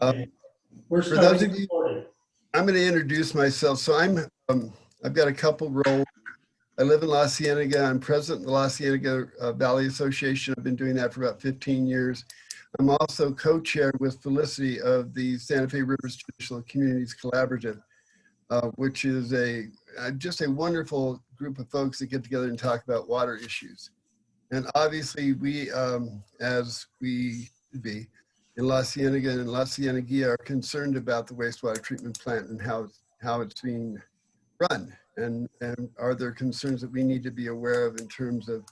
Okay. We're For those starting of you, recording. I'm going to introduce myself. So I've got a couple roles. I live in La Cienega. I'm president of the La Cienega Valley Association. I've been doing that for about 15 years. I'm also co-chair with Felicity of the Santa Fe Rivers Traditional Communities Collaborative, which is just a wonderful group of folks that get together and talk about water issues. And obviously we, as we should be in La Cienega and La Cienega, are concerned about the wastewater treatment plant and how it's being run. And are there concerns that we need to be aware of in terms of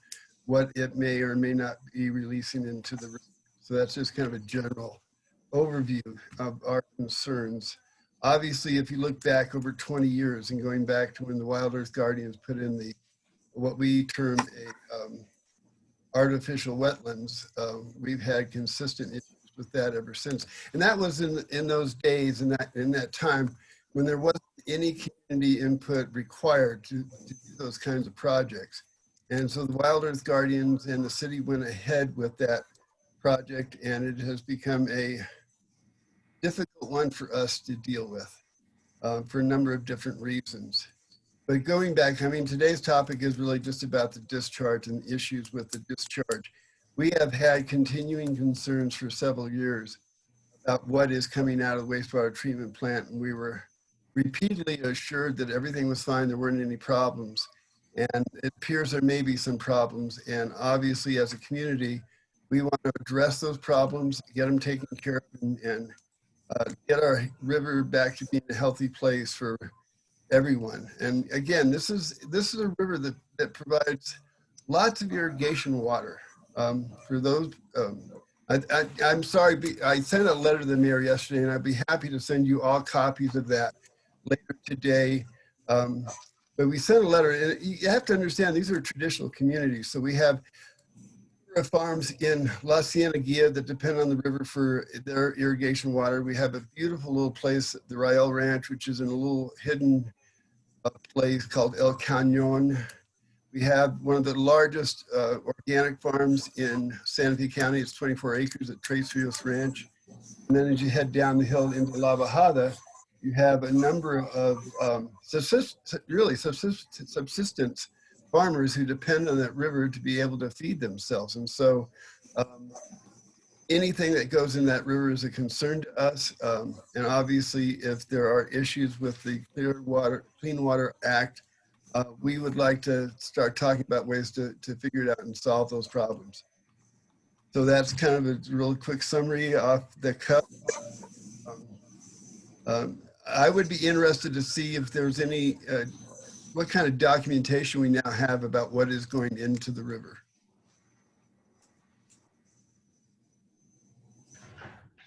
what it may or may not be releasing into the river? So that's just kind of a general overview of our concerns. Obviously, if you look back over 20 years and going back to when the Wild Earth Guardians put in what we term artificial wetlands, we've had consistent issues with that ever since. And that was in those days, in that time, when there wasn't any community input required to do those kinds of projects. And so the Wild Earth Guardians and the city went ahead with that project, and it has become a difficult one for us to deal with for a number of different reasons. But going back, I mean, today's topic is really just about the discharge and issues with the discharge. We have had continuing concerns for several years about what is coming out of the wastewater treatment plant. And we were repeatedly assured that everything was fine, there weren't any problems. And it appears there may be some problems. And obviously as a community, we want to address those problems, get them taken care of, and get our river back to being a healthy place for everyone. And again, this is a river that provides lots of irrigation water. For those, I'm sorry, I sent a letter to the mayor yesterday, and I'd be happy to send you all copies of that later today. But we sent a letter, and you have to understand, these are traditional communities. So we have farms in La Cienega that depend on the river for their irrigation water. We have a beautiful little place, the Rael Ranch, which is in a little hidden place called El Cañon. We have one of the largest organic farms in Santa Fe County. It's 24 acres at Tres Rios Ranch. And then as you head down the hill into La Bajada, you have a number of subsistence farmers who depend on that river to be able to feed themselves. And so anything that goes in that river is a concern to us. And obviously, if there are issues with the Clean Water Act, we would like to start talking about ways to figure it out and solve those problems. So that's kind of a real quick summary off the cuff. I would be interested to see if there's any, what kind of documentation we now have about what is going into the river.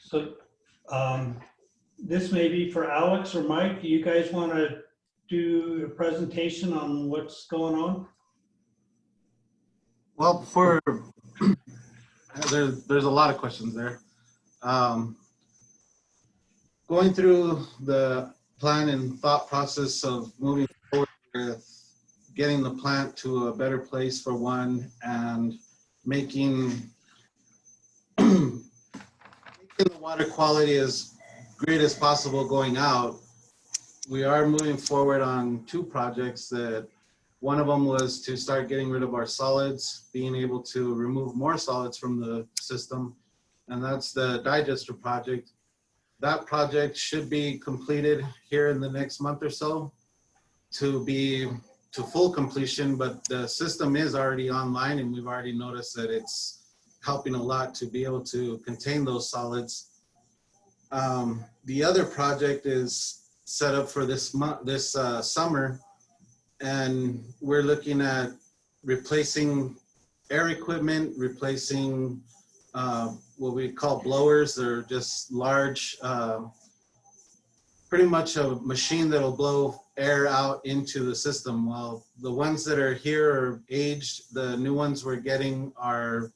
So this may be for Alex or Mike. Do you guys want to do a presentation on what's going on? Well, there's a lot of questions there. Going through the plan and thought process of moving forward with getting the plant to a better place for one, and making the water quality as great as possible going out. We are moving forward on two projects. That one of them was to start getting rid of our solids, being able to remove more solids from the system, and that's the digester project. That project should be completed here in the next month or so to be to full completion, but the system is already online, and we've already noticed that it's helping a lot to be able to contain those solids. The other project is set up for this summer, and we're looking at replacing air equipment, replacing what we call blowers. They're just large, pretty much a machine that'll blow air out into the system. Well, the ones that are here are aged. The new ones we're getting are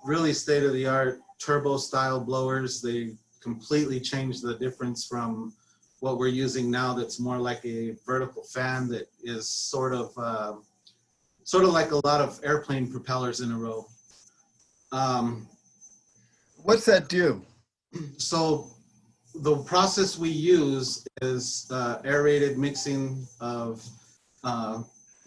really state-of-the-art turbo style blowers. They completely change the difference from what we're using now, that's more like a vertical fan that is sort of like a lot of airplane propellers in a row. What's that do? So the process we use is aerated mixing of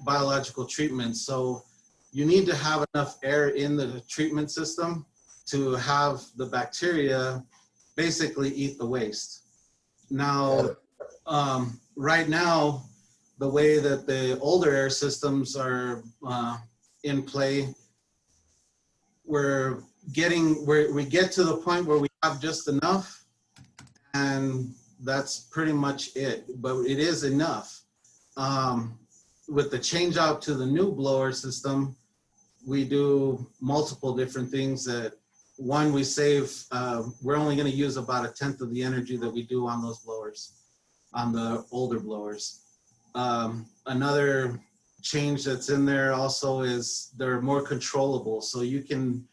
biological treatments. So you need to have enough air in the treatment system to have the bacteria basically eat the waste. Now, right now, the way that the older air systems are in play, we get to the point where we have just enough, and that's pretty much it. But it is enough. With the change out to the new blower system, we do multiple different things. That one, we save. We're only going to use about 1/10 of the energy that we do on those blowers, on the older blowers. Another change that's in there also is they're more controllable, so you can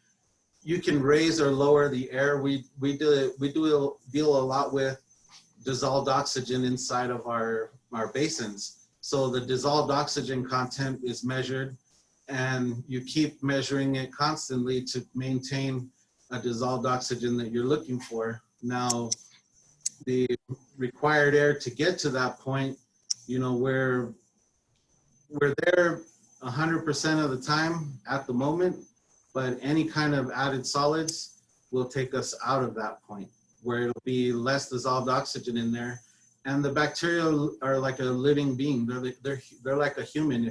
raise or lower the air. We deal a lot with dissolved oxygen inside of our basins. So the dissolved oxygen content is measured, and you keep measuring it constantly to maintain a dissolved oxygen that you're looking for. Now, the required air to get to that point, we're there 100% of the time at the moment, but any kind of added solids will take us out of that point where it'll be less dissolved oxygen in there. And the bacteria are like a living being. They're like a human.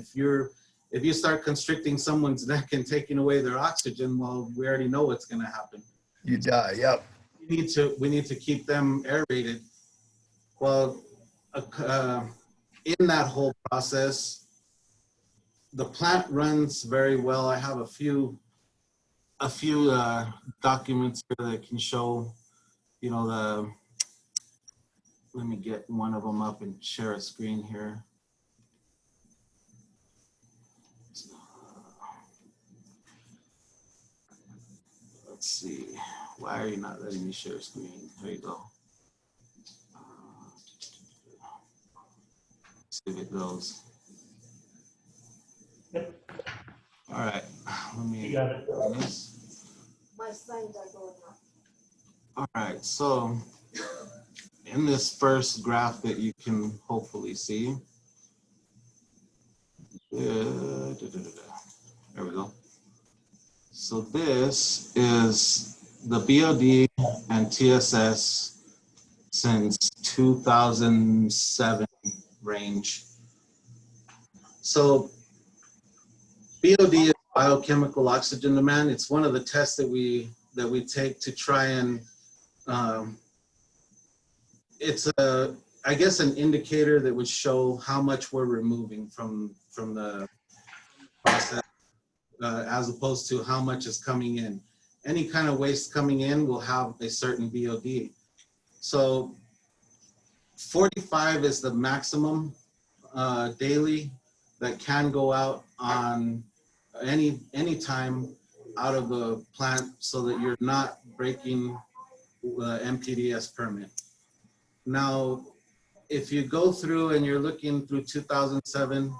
If you start constricting someone's neck and taking away their oxygen, well, we already know what's going to happen. You die. Yep. We need to keep them aerated. Well, in that whole process, the plant runs very well. I have a few documents here that can show, let me get one of them up and share a screen here. Let's see. Why are you not letting me share a screen? There you go. See if it goes. Yep. All right. Let me. You got it. My slides are going up. All right. So in this first graph that you can hopefully see, there we go. So this is the BOD and TSS since 2007 range. So BOD is biochemical oxygen demand. It's one of the tests that we take to try and it's I guess an indicator that would show how much we're removing from the process as opposed to how much is coming in. Any kind of waste coming in will have a certain BOD. So 45 is the maximum daily that can go out on any time out of the plant, so that you're not breaking the MPDS permit. Now, if you go through and you're looking through 2007,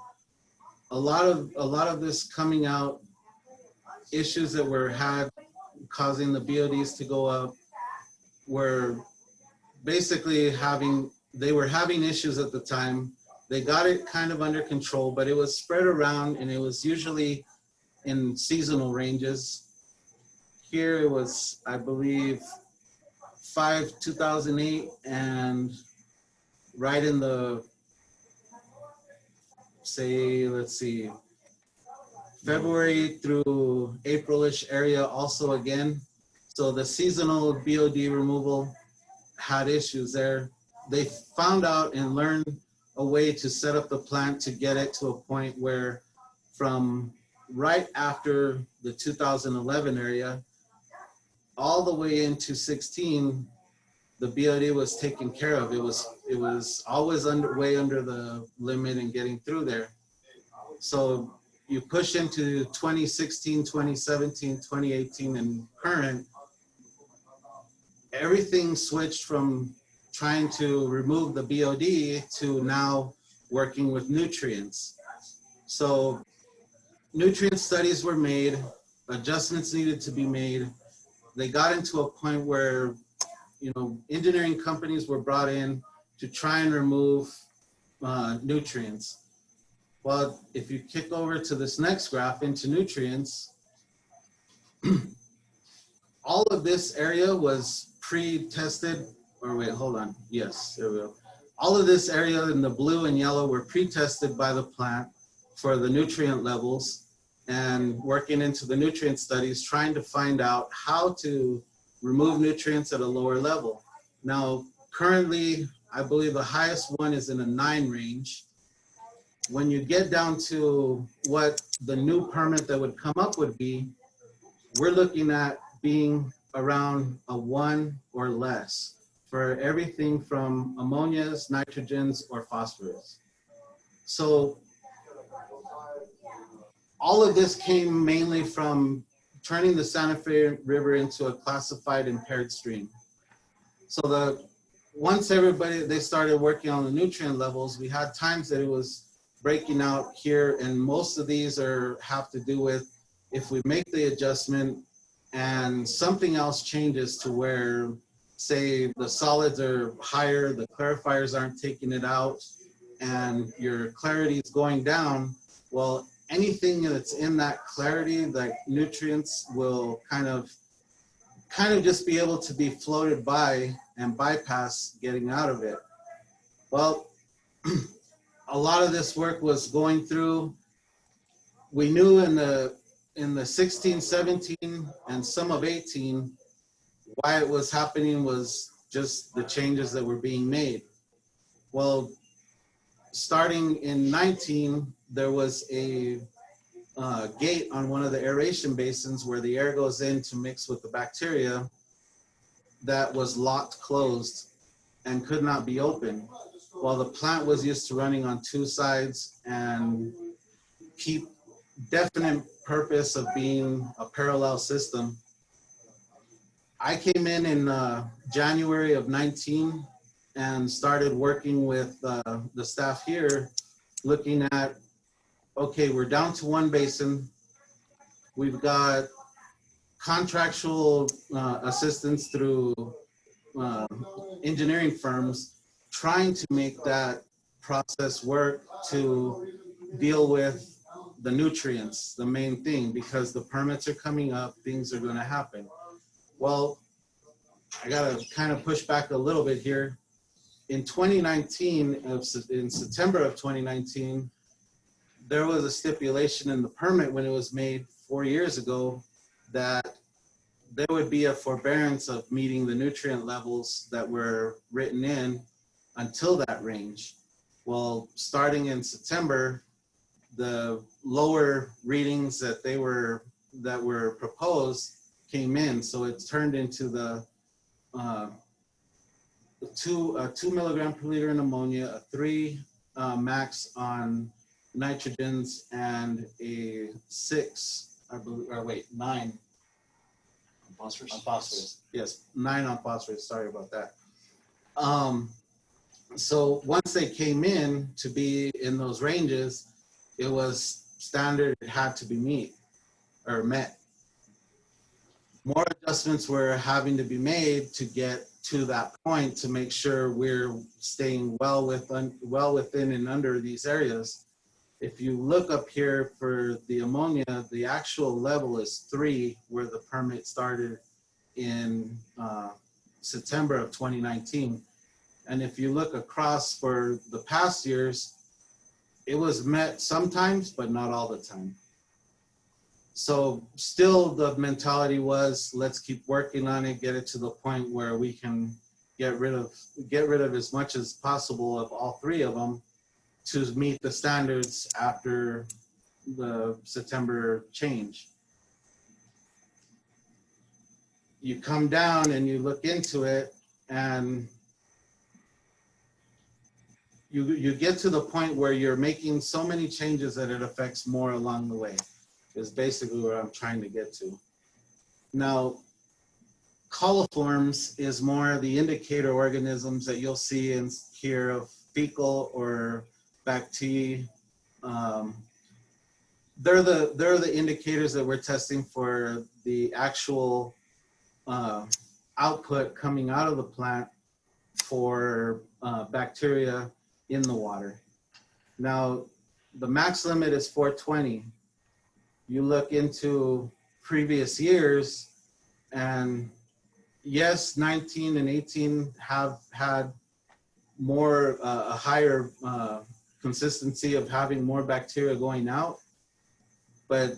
a lot of this coming out, issues that were had causing the BODs to go up, were basically they were having issues at the time. They got it kind of under control, but it was spread around, and it was usually in seasonal ranges. Here it was, I believe, 2008, and right in the, let's see, February through April-ish area also again. So the seasonal BOD removal had issues there. They found out and learned a way to set up the plant to get it to a point where from right after the 2011 area, all the way into 16, the BOD was taken care of. It was always way under the limit and getting through there. So you push into 2016, 2017, 2018, and current, everything switched from trying to remove the BOD to now working with nutrients. So nutrient studies were made, adjustments needed to be made. They got into a point where engineering companies were brought in to try and remove nutrients. Well, if you kick over to this next graph into nutrients, all of this area was pre-tested, or wait, hold on. Yes, there we go. All of this area in the blue and yellow were pre-tested by the plant for the nutrient levels, and working into the nutrient studies, trying to find out how to remove nutrients at a lower level. Now, currently, I believe the highest one is in a 9 range. When you get down to what the new permit that would come up would be, we're looking at being around a 1 or less for everything from ammonias, nitrogens, or phosphorus. So all of this came mainly from turning the Santa Fe River into a classified impaired stream. So once they started working on the nutrient levels, we had times that it was breaking out here, and most of these have to do with if we make the adjustment and something else changes to where, say, the solids are higher, the clarifiers aren't taking it out, and your clarity is going down. Well, anything that's in that clarity, like nutrients, will kind of just be able to be floated by and bypass getting out of it. Well, a lot of this work was going through. We knew in the 16, 17, and some of 18, why it was happening was just the changes that were being made. Well, starting in 19, there was a gate on one of the aeration basins where the air goes in to mix with the bacteria that was locked closed and could not be opened. While the plant was used to running on 2 sides and keep definite purpose of being a parallel system. I came in January of 19 and started working with the staff here, looking at, okay, we're down to 1 basin. We've got contractual assistance through engineering firms trying to make that process work to deal with the nutrients, the main thing, because the permits are coming up, things are going to happen. Well, I got to kind of push back a little bit here. In 2019, in September of 2019, there was a stipulation in the permit when it was made 4 years ago that there would be a forbearance of meeting the nutrient levels that were written in until that range. Well, starting in September, the lower readings that were proposed came in, so it's turned into the 2 milligram per liter in ammonia, a 3 max on nitrogens, and a 6, I believe, or wait, 9 on phosphorus. Yes, 9 on phosphorus. Sorry about that. So once they came in to be in those ranges, it was standard, it had to be met. More adjustments were having to be made to get to that point to make sure we're staying well within and under these areas. If you look up here for the ammonia, the actual level is 3, where the permit started in September of 2019. And if you look across for the past years, it was met sometimes, but not all the time. So still the mentality was, let's keep working on it, get it to the point where we can get rid of as much as possible of all 3 of them to meet the standards after the September change. You come down and you look into it, and you get to the point where you're making so many changes that it affects more along the way, is basically where I'm trying to get to. Now, coliforms is more the indicator organisms that you'll see in here of fecal or bacteria. They're the indicators that we're testing for the actual output coming out of the plant for bacteria in the water. Now, the max limit is 420. You look into previous years, and yes, 19 and 18 have had more, a higher consistency of having more bacteria going out. But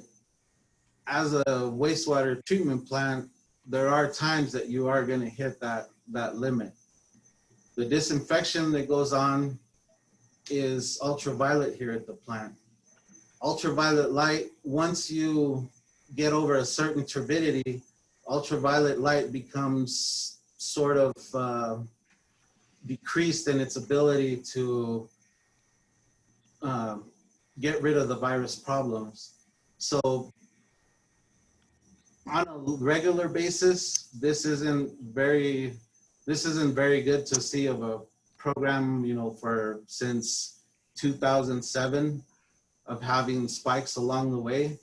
as a wastewater treatment plant, there are times that you are going to hit that limit. The disinfection that goes on is ultraviolet here at the plant. Ultraviolet light, once you get over a certain turbidity, ultraviolet light becomes sort of decreased in its ability to get rid of the virus problems. So on a regular basis, this isn't very good to see of a program, you know, for since 2007 of having spikes along the way.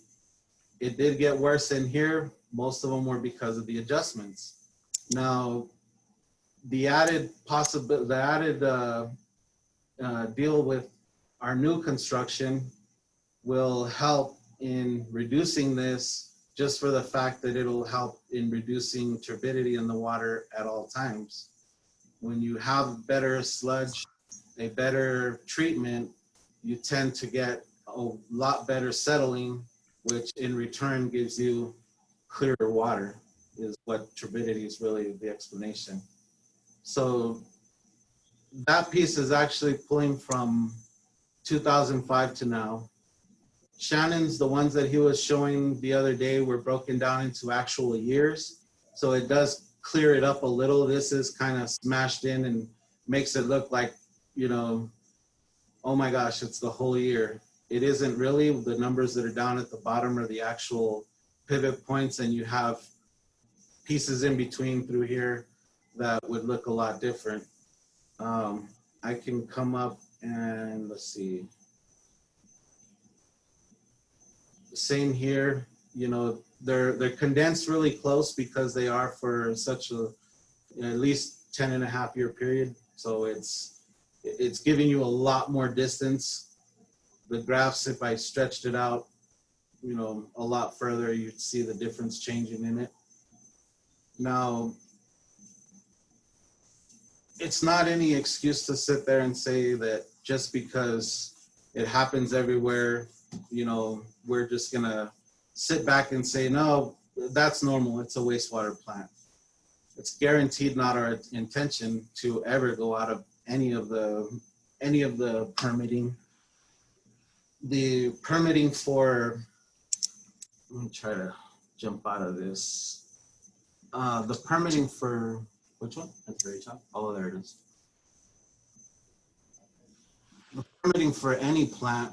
It did get worse in here. Most of them were because of the adjustments. Now, the added deal with our new construction will help in reducing this, just for the fact that it'll help in reducing turbidity in the water at all times. When you have better sludge, a better treatment, you tend to get a lot better settling, which in return gives you clearer water, is what turbidity is really the explanation. So that piece is actually pulling from 2005 to now. Shannon's, the ones that he was showing the other day, were broken down into actual years. So it does clear it up a little. This is kind of smashed in and makes it look like, you know, oh my gosh, it's the whole year. It isn't really. The numbers that are down at the bottom are the actual pivot points, and you have pieces in between through here that would look a lot different. I can come up and let's see. Same here, you know, they're condensed really close because they are for such a, you know, at least 10.5 year period. So it's giving you a lot more distance. The graphs, if I stretched it out, you know, a lot further, you'd see the difference changing in it. Now, it's not any excuse to sit there and say that just because it happens everywhere, you know, we're just gonna sit back and say, no, that's normal, it's a wastewater plant. It's guaranteed not our intention to ever go out of any of the permitting. The permitting for, let me try to jump out of this. The permitting for, which one? At the very top? Oh, there it is. The permitting for any plant,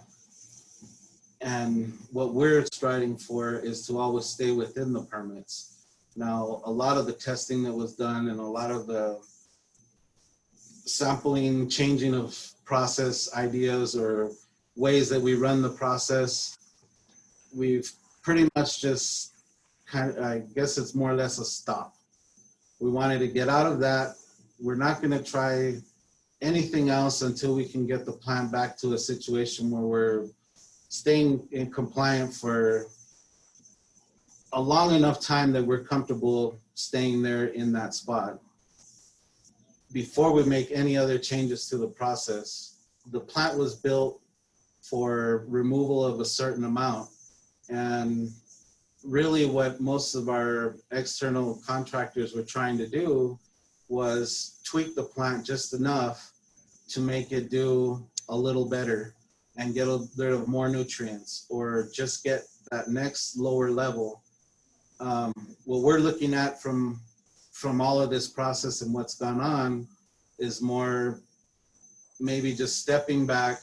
and what we're striving for, is to always stay within the permits. Now, a lot of the testing that was done and a lot of the sampling, changing of process ideas or ways that we run the process, we've pretty much just kind of, I guess it's more or less a stop. We wanted to get out of that. We're not going to try anything else until we can get the plant back to a situation where we're staying in compliant for a long enough time that we're comfortable staying there in that spot. Before we make any other changes to the process, the plant was built for removal of a certain amount. And really what most of our external contractors were trying to do was tweak the plant just enough to make it do a little better and get rid of more nutrients, or just get that next lower level. What we're looking at from all of this process and what's gone on is more maybe just stepping back,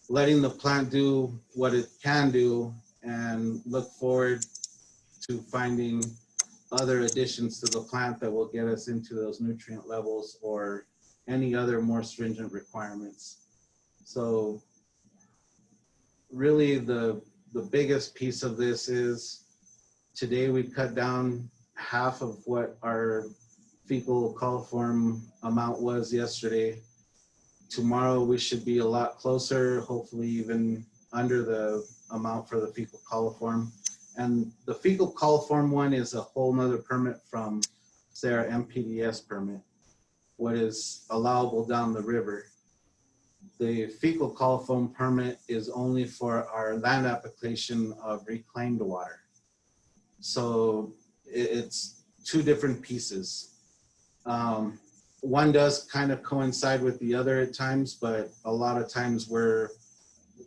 letting the plant do what it can do, and look forward to finding other additions to the plant that will get us into those nutrient levels or any other more stringent requirements. So really the biggest piece of this is, today we cut down half of what our fecal coliform amount was yesterday. Tomorrow we should be a lot closer, hopefully even under the amount for the fecal coliform. And the fecal coliform one is a whole nother permit from, say, our MPDS permit, what is allowable down the river. The fecal coliform permit is only for our land application of reclaimed water. So it's two different pieces. One does kind of coincide with the other at times, but a lot of times we're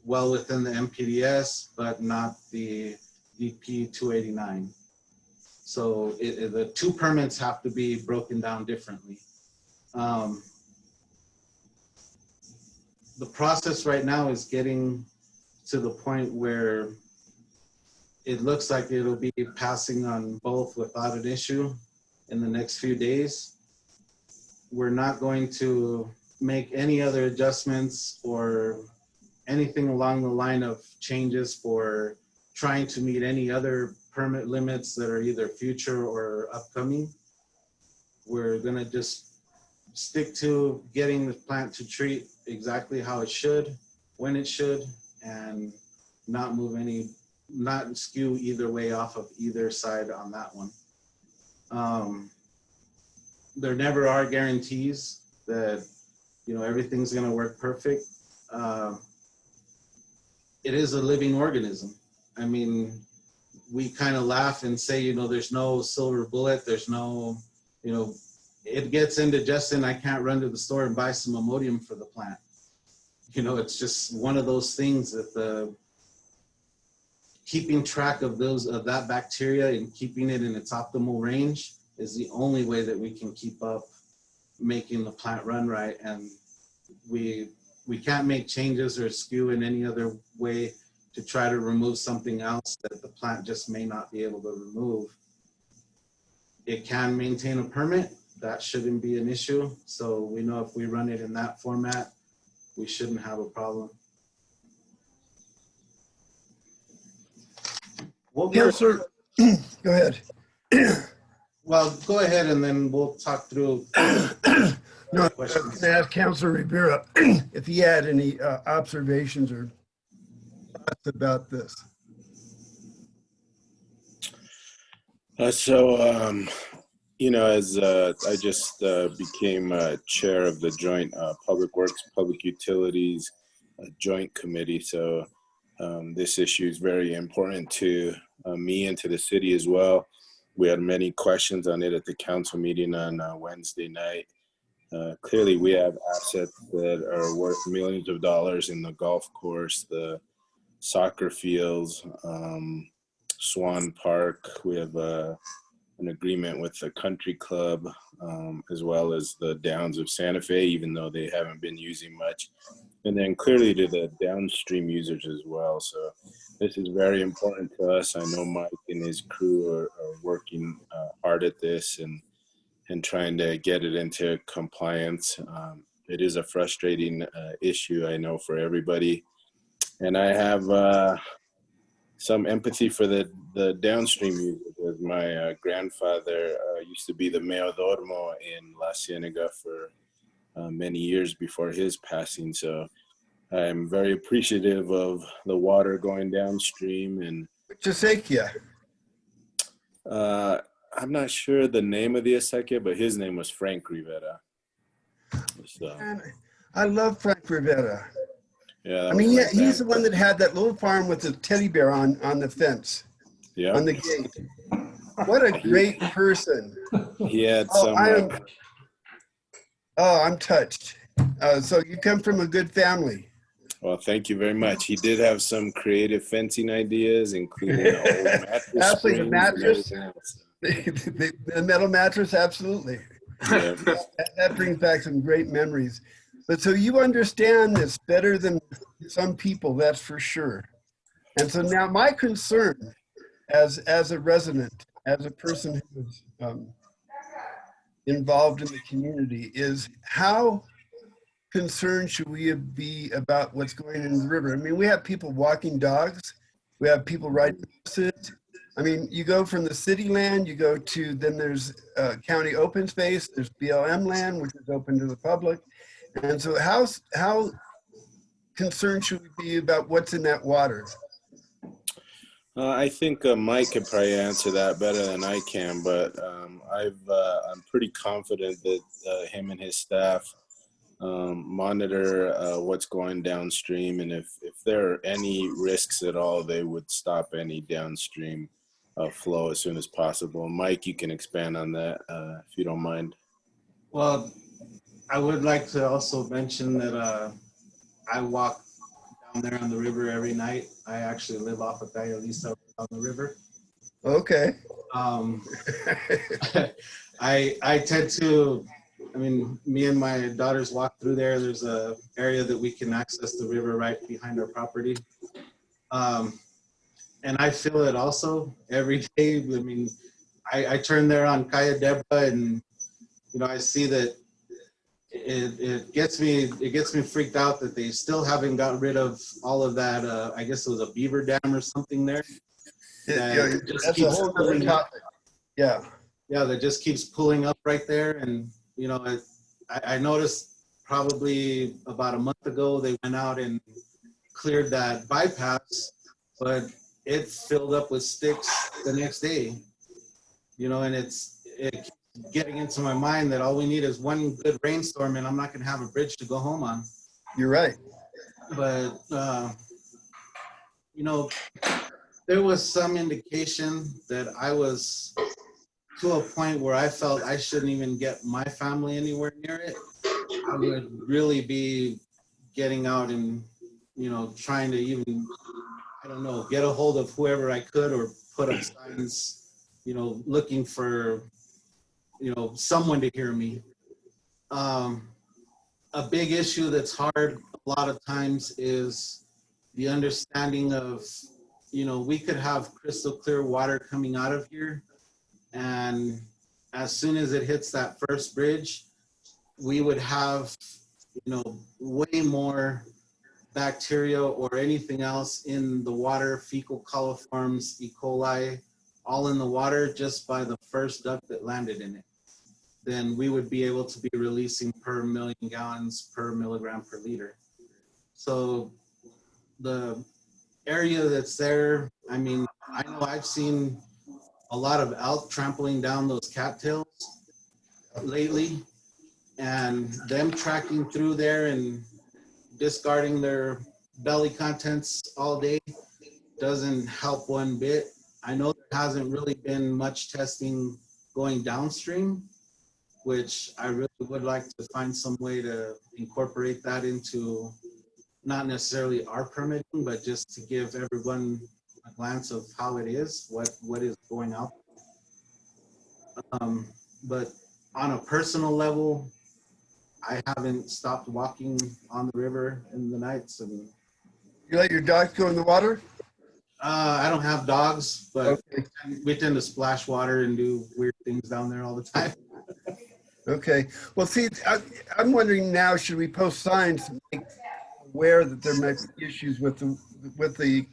well within the MPDS, but not the DP 289. So the two permits have to be broken down differently. The process right now is getting to the point where it looks like it'll be passing on both without an issue in the next few days. We're not going to make any other adjustments or anything along the line of changes for trying to meet any other permit limits that are either future or upcoming. We're gonna just stick to getting the plant to treat exactly how it should, when it should, and not move any, not skew either way off of either side on that one. There never are guarantees that, you know, everything's gonna work perfect. It is a living organism. I mean, we kind of laugh and say, you know, there's no silver bullet, there's no, you know, it gets indigestion, I can't run to the store and buy some Imodium for the plant. You know, it's just one of those things that the keeping track of those, of that bacteria and keeping it in its optimal range is the only way that we can keep up making the plant run right. And we can't make changes or skew in any other way to try to remove something else that the plant just may not be able to remove. It can maintain a permit. That shouldn't be an issue. So we know if we run it in that format, we shouldn't have a problem. Councilor, go ahead. Well, go ahead and then we'll talk through. No, I was going to ask Councilor Rivera if he had any observations or thoughts about this. You know, as I just became chair of the joint Public Works, Public Utilities Joint Committee, so this issue is very important to me and to the city as well. We had many questions on it at the council meeting on Wednesday night. Clearly, we have assets that are worth millions of dollars in the golf course, the soccer fields, Swan Park. We have an agreement with the country club, as well as the Downs of Santa Fe, even though they haven't been using much. And then clearly to the downstream users as well. So this is very important to us. I know Mike and his crew are working hard at this and trying to get it into compliance. It is a frustrating issue, I know, for everybody. And I have some empathy for the downstream users, as my grandfather used to be the mayordomo in La Cienega for many years before his passing. So I'm very appreciative of the water going downstream. And Which acequia? I'm not sure the name of the acequia, but his name was Frank Rivera. So, Man, I love Frank Rivera. yeah, I mean, yeah, he's the one that had that little farm with the teddy bear on the fence, yeah, on the gate. What a great person. he had Oh, some. I'm touched. So you come from a good family. Well, thank you very much. He did have some creative fencing ideas, including an old mattress. Absolutely, the springs and mattress. everything else. The metal mattress, absolutely. Yeah. That brings back some great memories. But so you understand this better than some people, that's for sure. And so now my concern as a resident, as a person who is involved in the community, is how concerned should we be about what's going in the river? I mean, we have people walking dogs, we have people riding horses, I mean, you go from the city land, you go to, then there's county open space, there's BLM land, which is open to the public. And so how concerned should we be about what's in that water? I think Mike could probably answer that better than I can, but I'm pretty confident that him and his staff monitor what's going downstream, and if there are any risks at all, they would stop any downstream flow as soon as possible. Mike, you can expand on that if you don't mind. Well, I would like to also mention that I walk down there on the river every night. I actually live off of Tayalisa on the river. Okay. I tend to, I mean, me and my daughters walk through there. There's a area that we can access the river right behind our property. And I feel it also every day. I mean, I turn there on Calle Debra, and you know, I see that it gets me freaked out that they still haven't got rid of all of that. I guess it was a beaver dam or something there. Yeah, that's a whole other topic. Yeah. Yeah, that just keeps pulling up right there. And you know, I noticed probably about a month ago they went out and cleared that bypass, but it filled up with sticks the next day. You know, and it keeps getting into my mind that all we need is one good rainstorm and I'm not going to have a bridge to go home on. You're right. But you know, there was some indication that I was to a point where I felt I shouldn't even get my family anywhere near it. I would really be getting out and, you know, trying to even, I don't know, get a hold of whoever I could or put up signs, you know, looking for, you know, someone to hear me. A big issue that's hard a lot of times is the understanding of, you know, we could have crystal clear water coming out of here, and as soon as it hits that first bridge, we would have, you know, way more bacteria or anything else in the water, fecal coliforms, E. coli, all in the water just by the first duct that landed in it. Then we would be able to be releasing per million gallons per milligram per liter. So the area that's there, I mean, I know I've seen a lot of elk trampling down those cattails lately, and them tracking through there and discarding their belly contents all day doesn't help one bit. I know there hasn't really been much testing going downstream, which I really would like to find some way to incorporate that into not necessarily our permitting, but just to give everyone a glance of how it is, what is going out. But on a personal level, I haven't stopped walking on the river in the nights. And You let your dogs go in the water? I don't have dogs, but Okay. we tend to splash water and do weird things down there all the time. Okay. Well, see, I'm wondering now, should we post signs to make aware that there might be issues with the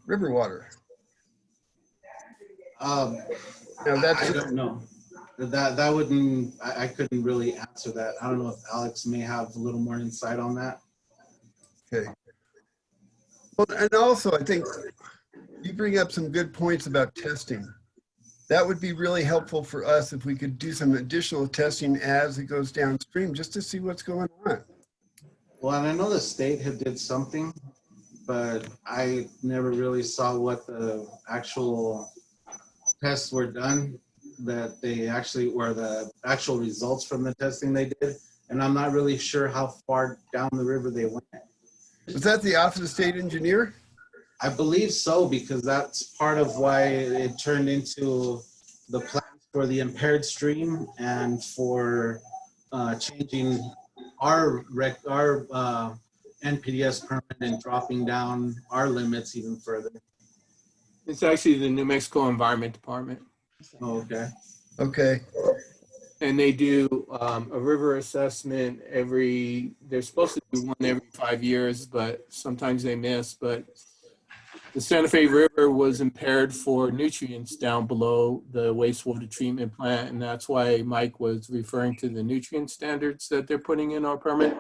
river water? Now I don't know. That wouldn't, I couldn't really answer that. I don't know if Alex may have a little more insight on that. Okay. Well, and also I think you bring up some good points about testing. That would be really helpful for us if we could do some additional testing as it goes downstream, just to see what's going on. Well, and I know the state had did something, but I never really saw what the actual tests were done, that they actually were the actual results from the testing they did. And I'm not really sure how far down the river they went. Was that the Office of State Engineer? I believe so, because that's part of why it turned into the plans for the impaired stream and for changing our NPDS permit and dropping down our limits even further. It's actually the New Mexico Environment Department. Oh, okay. Okay. And they do a river assessment they're supposed to do one every 5 years, but sometimes they miss. But the Santa Fe River was impaired for nutrients down below the wastewater treatment plant, and that's why Mike was referring to the nutrient standards that they're putting in our permit.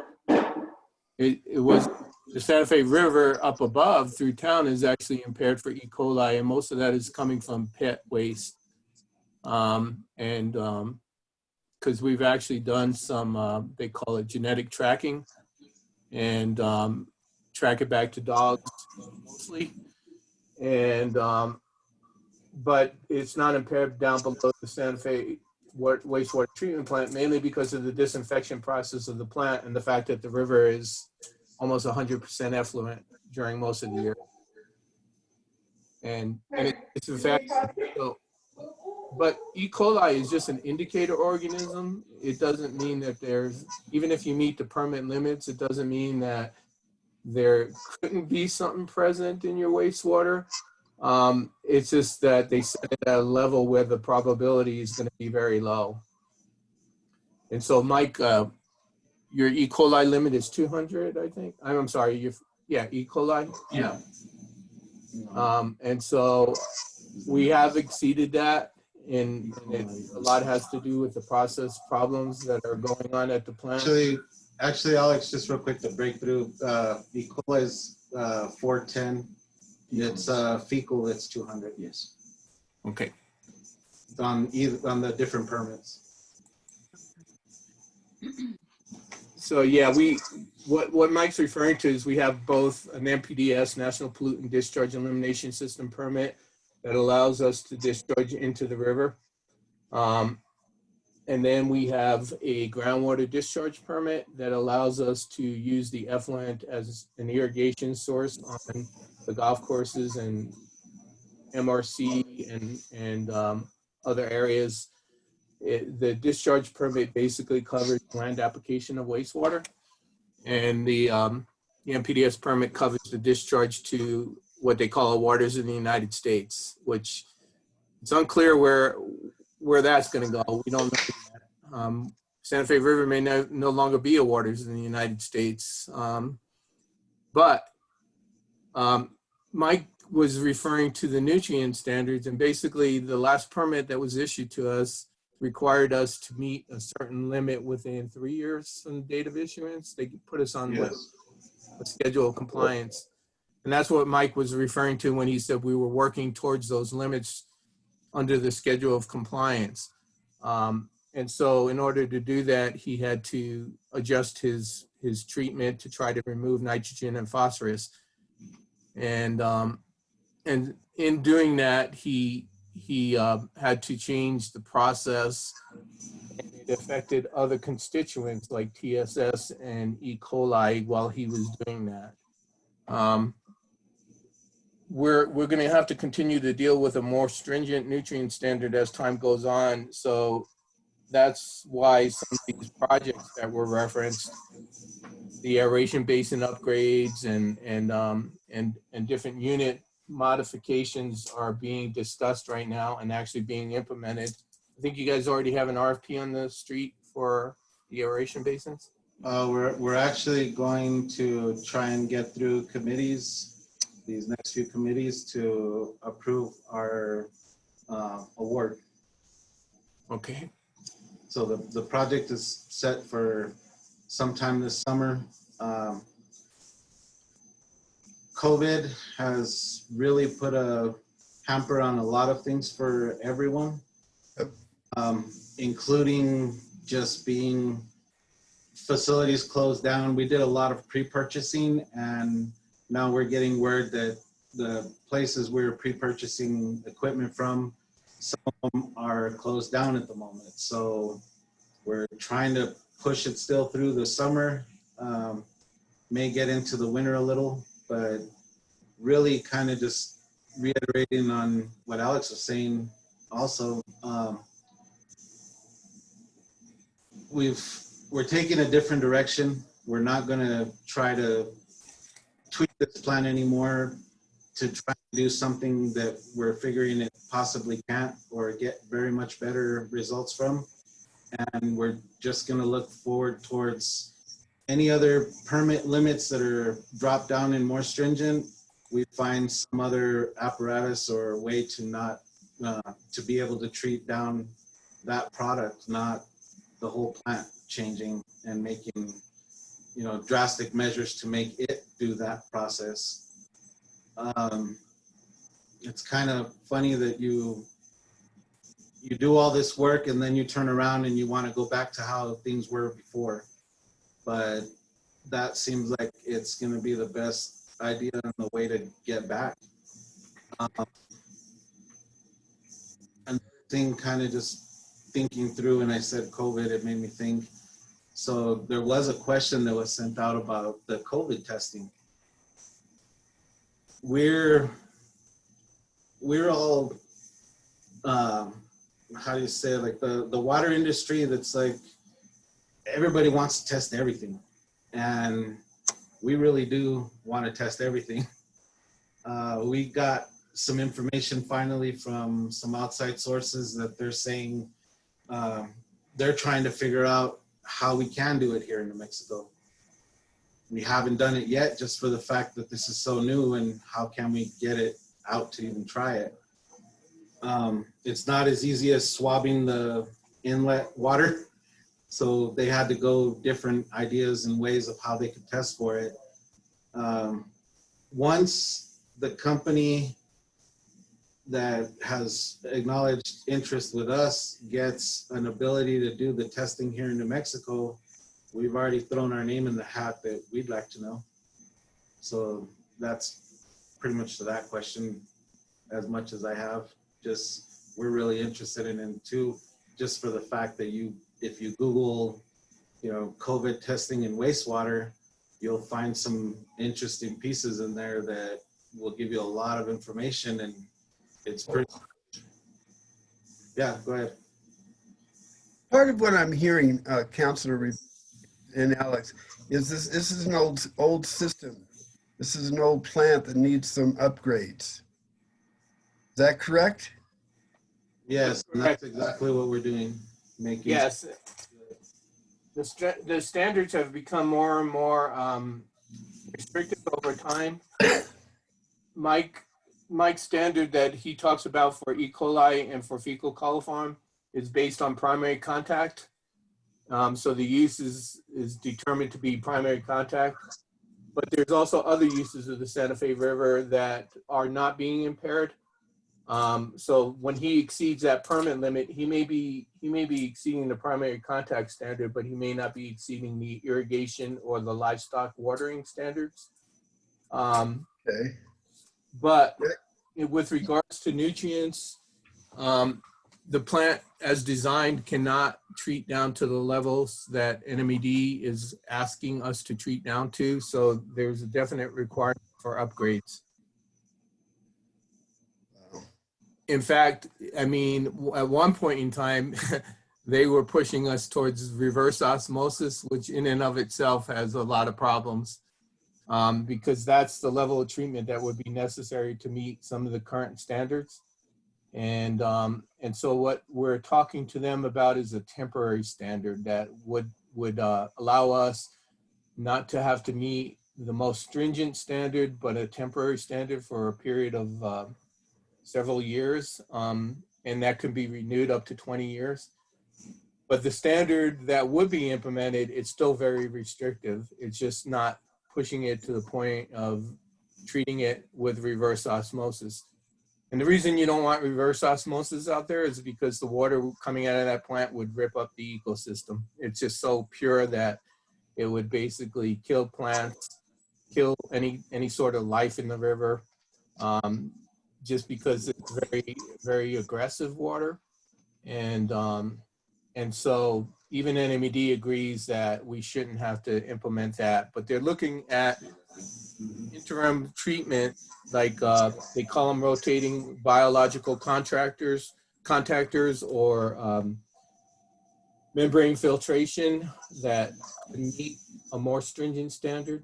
It was the Santa Fe River up above through town is actually impaired for E. coli, and most of that is coming from pet waste. Because we've actually done some, they call it genetic tracking, and track it back to dogs mostly. And but it's not impaired down below the Santa Fe wastewater treatment plant, mainly because of the disinfection process of the plant and the fact that the river is almost 100% effluent during most of the year. And it's in fact, so, but E. coli is just an indicator organism. It doesn't mean that there's, even if you meet the permit limits, it doesn't mean that there couldn't be something present in your wastewater. It's just that they set it at a level where the probability is going to be very low. And so, Mike, your E. coli limit is 200, I think. I'm sorry, yeah, E. coli? Yeah. And so we have exceeded that, and a lot has to do with the process problems that are going on at the plant. Actually, Alex, just real quick to break through, E. coli is 410. It's fecal, it's 200. Yes. Okay. On the different permits. So yeah, what Mike's referring to is we have both an NPDES, National Pollutant Discharge Elimination System permit, that allows us to discharge into the river. And then we have a groundwater discharge permit that allows us to use the effluent as an irrigation source on the golf courses and MRC and other areas. The discharge permit basically covers land application of wastewater, and the NPDES permit covers the discharge to what they call waters in the United States, which it's unclear where that's going to go. We don't know. Santa Fe River may no longer be a waters in the United States, but Mike was referring to the nutrient standards, and basically the last permit that was issued to us required us to meet a certain limit within 3 years from the date of issuance. They put us on a schedule of compliance. And that's what Mike was referring to when he said we were working towards those limits under the schedule of compliance. And so in order to do that, he had to adjust his treatment to try to remove nitrogen and phosphorus. And in doing that, he had to change the process, and it affected other constituents like TSS and E. coli while he was doing that. We're going to have to continue to deal with a more stringent nutrient standard as time goes on. So that's why some of these projects that were referenced, the aeration basin upgrades and different unit modifications, are being discussed right now and actually being implemented. I think you guys already have an RFP on the street for the aeration basins. We're actually going to try and get through committees, these next few committees, to approve our award. Okay. So the project is set for sometime this summer. COVID has really put a hamper on a lot of things for everyone, including just being facilities closed down. We did a lot of pre-purchasing, and now we're getting word that the places we're pre-purchasing equipment from, some of them are closed down at the moment. So we're trying to push it still through the summer, may get into the winter a little, but really kind of just reiterating on what Alex was saying also. We're taking a different direction. We're not going to try to tweak this plan anymore to try to do something that we're figuring it possibly can't or get very much better results from. And we're just going to look forward towards any other permit limits that are dropped down and more stringent. we find some other apparatus or way to not, to be able to treat down that product, not the whole plant changing and making, you know, drastic measures to make it do that process. It's kind of funny that you do all this work and then you turn around and you want to go back to how things were before. But that seems like it's going to be the best idea and the way to get back. Another thing, kind of just thinking through, and I said COVID, it made me think. So there was a question that was sent out about the COVID testing. We're all, how do you say it? Like the water industry, that's like, everybody wants to test everything. And we really do want to test everything. We got some information finally from some outside sources that they're saying they're trying to figure out how we can do it here in New Mexico. We haven't done it yet, just for the fact that this is so new, and how can we get it out to even try it. It's not as easy as swabbing the inlet water. So they had to go different ideas and ways of how they could test for it. Once the company that has acknowledged interest with us gets an ability to do the testing here in New Mexico, we've already thrown our name in the hat that we'd like to know. So that's pretty much to that question, as much as I have. Just, we're really interested in it too, just for the fact that if you Google, you know, COVID testing in wastewater, you'll find some interesting pieces in there that will give you a lot of information, and it's pretty. Yeah, go ahead. Part of what I'm hearing, Councilor and Alex, is this is an old system. This is an old plant that needs some upgrades. Is that correct? Yes, and that's exactly what we're doing. Making. Yes. The standards have become more and more restrictive over time. Mike's standard that he talks about for E. coli and for fecal coliform is based on primary contact. So the use is determined to be primary contact. But there's also other uses of the Santa Fe River that are not being impaired. So when he exceeds that permit limit, he may be exceeding the primary contact standard, but he may not be exceeding the irrigation or the livestock watering standards. Okay. But with regards to nutrients, the plant as designed cannot treat down to the levels that NMED is asking us to treat down to. So there's a definite requirement for upgrades. In fact, I mean, at one point in time, they were pushing us towards reverse osmosis, which in and of itself has a lot of problems, because that's the level of treatment that would be necessary to meet some of the current standards. And so what we're talking to them about is a temporary standard that would allow us not to have to meet the most stringent standard, but a temporary standard for a period of several years, and that could be renewed up to 20 years. But the standard that would be implemented, it's still very restrictive. It's just not pushing it to the point of treating it with reverse osmosis. And the reason you don't want reverse osmosis out there is because the water coming out of that plant would rip up the ecosystem. It's just so pure that it would basically kill plants, kill any sort of life in the river. Just because it's very, very aggressive water. And so even NMED agrees that we shouldn't have to implement that, but they're looking at interim treatment, like they call them rotating biological contactors or membrane filtration that meet a more stringent standard.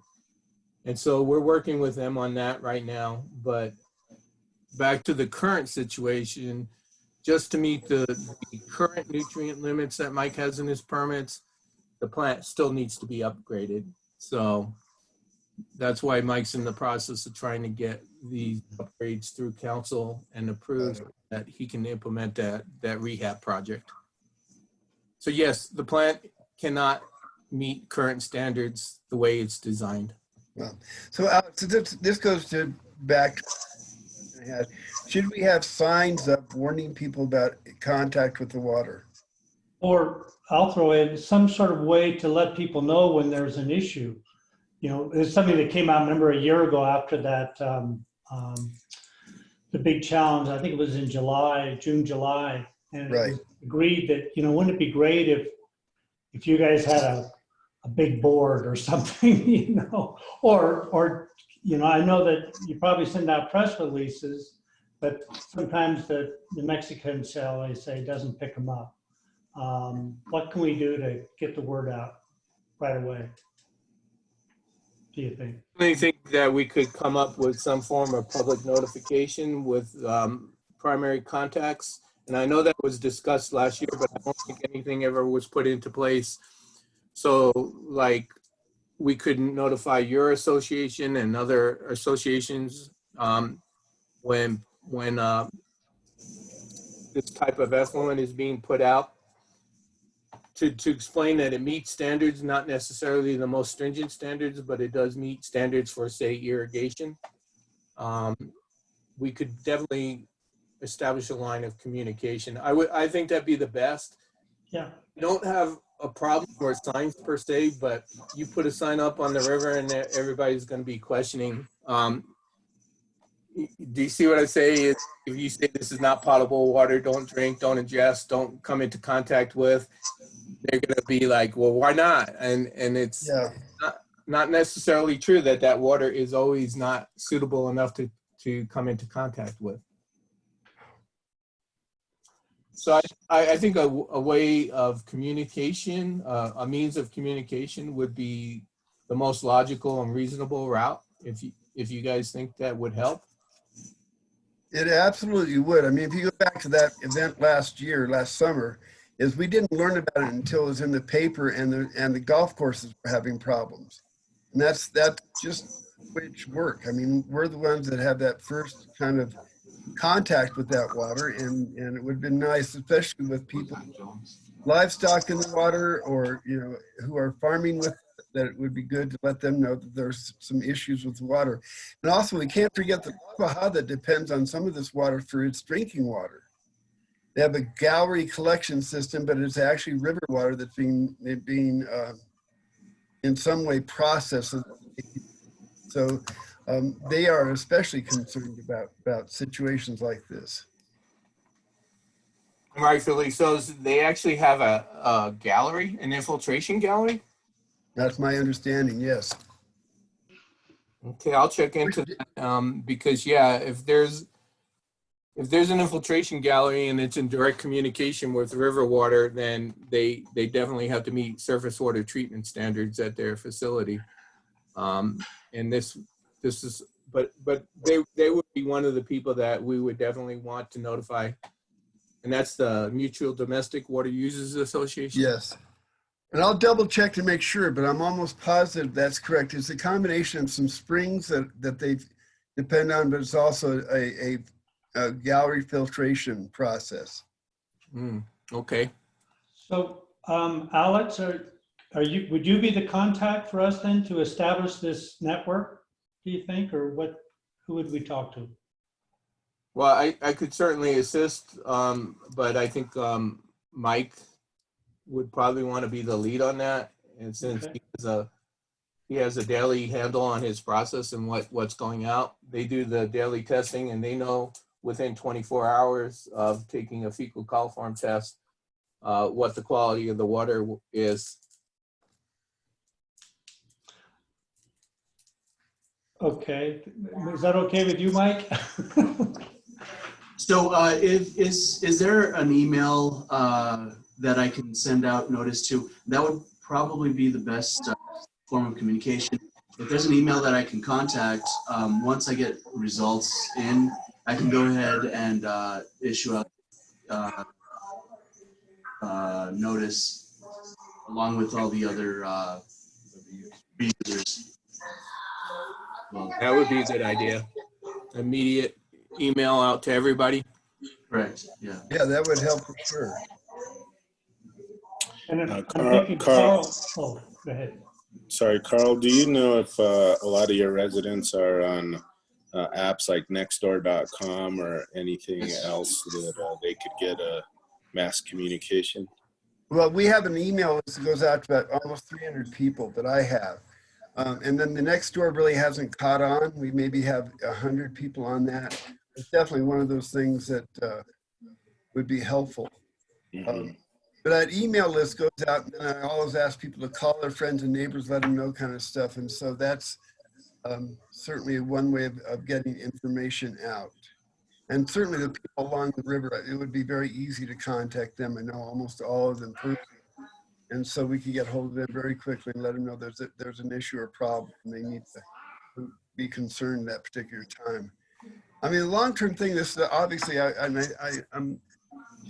And so we're working with them on that right now, but back to the current situation, just to meet the current nutrient limits that Mike has in his permits, the plant still needs to be upgraded. So that's why Mike's in the process of trying to get these upgrades through council and approve so that he can implement that rehab project. So yes, the plant cannot meet current standards the way it's designed. Well, so Alex, this goes to back to, should we have signs up warning people about contact with the water? Or I'll throw in some sort of way to let people know when there's an issue. You know, it's something that came out, remember, a year ago after that, the big challenge, I think it was in July, June, July. And it Right. was agreed that, you know, wouldn't it be great if you guys had a big board or something, you know, or, you know, I know that you probably send out press releases, but sometimes the Mexican shall they say doesn't pick them up. What can we do to get the word out right away? Do you think? I think that we could come up with some form of public notification with primary contacts. And I know that was discussed last year, but I don't think anything ever was put into place. So like we could notify your association and other associations when this type of effluent is being put out to explain that it meets standards, not necessarily the most stringent standards, but it does meet standards for, say, irrigation. We could definitely establish a line of communication. I think that'd be the best. Yeah. We don't have a problem for signs per se, but you put a sign up on the river and everybody's going to be questioning. Do you see what I say? If you say this is not potable water, don't drink, don't ingest, don't come into contact with, they're going to be like, well, why not? And it's not necessarily true that water is always not suitable enough to come into contact with. So I think a way of communication, a means of communication would be the most logical and reasonable route. If you guys think that would help. It absolutely would. I mean, if you go back to that event last summer, is we didn't learn about it until it was in the paper and the golf courses were having problems. And that's just which work. I mean, we're the ones that have that first kind of contact with that water, and it would have been nice, especially with people, livestock in the water, or, you know, who are farming with, that it would be good to let them know that there's some issues with the water. And also, we can't forget the Baja that depends on some of this water for its drinking water. They have a gallery collection system, but it's actually river water that's being in some way processed. So they are especially concerned about situations like this. Rightfully so. They actually have a gallery, an infiltration gallery? That's my understanding, yes. Okay, I'll check into that because yeah, if there's an infiltration gallery and it's in direct communication with river water, then they definitely have to meet surface water treatment standards at their facility. And this is, but they would be one of the people that we would definitely want to notify. And that's the Mutual Domestic Water Users Association. Yes. And I'll double check to make sure, but I'm almost positive that's correct. It's a combination of some springs that they depend on, but it's also a gallery filtration process. Okay. So Alex, would you be the contact for us then to establish this network, do you think, or who would we talk to? Well, I could certainly assist, but I think Mike would probably want to be the lead on that. And since he has a daily handle on his process and what's going out, they do the daily testing and they know within 24 hours of taking a fecal coliform test what the quality of the water is. Okay, is that okay with you, Mike? So is there an email that I can send out notice to? That would probably be the best form of communication. If there's an email that I can contact, once I get results in, I can go ahead and issue a notice along with all the other users. That would be a good idea. Immediate email out to everybody. Correct, yeah. Yeah, that would help for sure. And I'm Carl- thinking, Carl- Carl, oh, go ahead. Sorry, Carl, do you know if a lot of your residents are on apps like nextdoor.com or anything else that they could get a mass communication? Well, we have an email list that goes out to about almost 300 people that I have. And then the next door really hasn't caught on. We maybe have 100 people on that. It's definitely one of those things that would be helpful. Mhm. But that email list goes out, and I always ask people to call their friends and neighbors, let them know kind of stuff. And so that's certainly one way of getting information out. And certainly the people along the river, it would be very easy to contact them. I know almost all of them personally. And so we can get hold of them very quickly and let them know there's an issue or problem and they need to be concerned at that particular time. I mean, the long-term thing, this obviously, I'm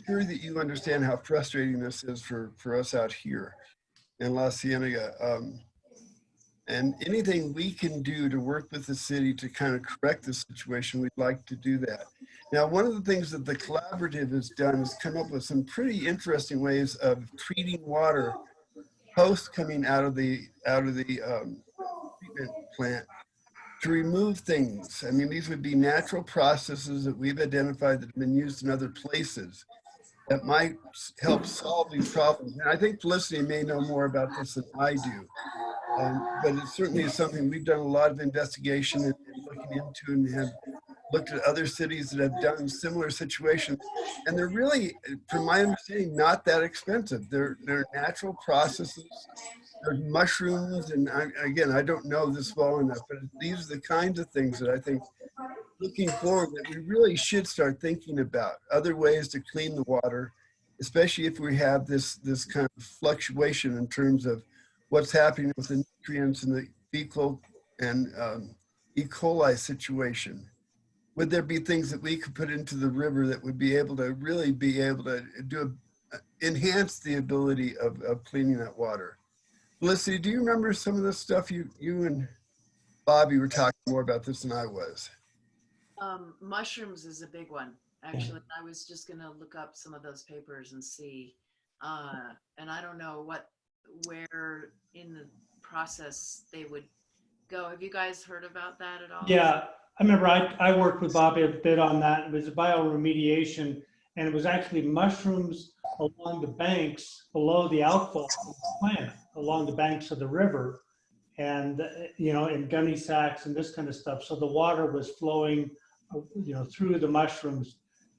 sure that you understand how frustrating this is for us out here in La Cienega. And anything we can do to work with the city to kind of correct the situation, we'd like to do that. Now, one of the things that the collaborative has done is come up with some pretty interesting ways of treating water post coming out of the treatment plant to remove things. I mean, these would be natural processes that we've identified that have been used in other places that might help solve these problems. And I think Felicity may know more about this than I do. But it certainly is something we've done a lot of investigation and looking into, and have looked at other cities that have done similar situations. And they're really, from my understanding, not that expensive. They're natural processes. There's mushrooms, and again, I don't know this well enough, but these are the kinds of things that I think, looking forward, that we really should start thinking about other ways to clean the water, especially if we have this kind of fluctuation in terms of what's happening with the nutrients in the fecal and E. coli situation. Would there be things that we could put into the river that would be able to really be able to enhance the ability of cleaning that water? Felicity, do you remember some of the stuff you and Bobby were talking more about this than I was? Mushrooms is a big one. Actually, I was just gonna look up some of those papers and see. And I don't know where in the process they would go. Have you guys heard about that at all? Yeah, I remember I worked with Bobby a bit on that. It was bioremediation, and it was actually mushrooms along the banks below the outfall of the plant, along the banks of the river, and in gunny sacks and this kind of stuff. So the water was flowing, through the mushrooms.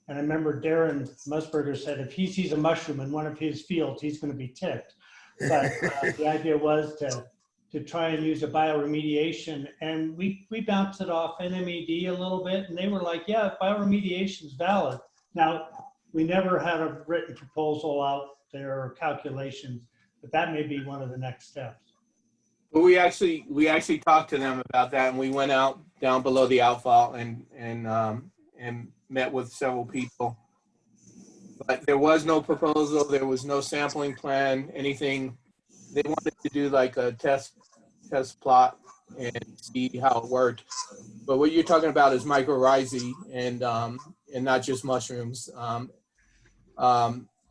And I remember Darren Musburger said if he sees a mushroom in one of his fields, he's going to be ticked. But the idea was to try and use a bioremediation, and we bounced it off NMED a little bit, and they were like, yeah, bioremediation is valid. Now, we never had a written proposal out there or calculations, but that may be one of the next steps. But we actually talked to them about that, and we went out down below the outfall and met with several people. But there was no proposal, there was no sampling plan, anything. They wanted to do like a test plot and see how it worked. But what you're talking about is mycorrhizae and not just mushrooms.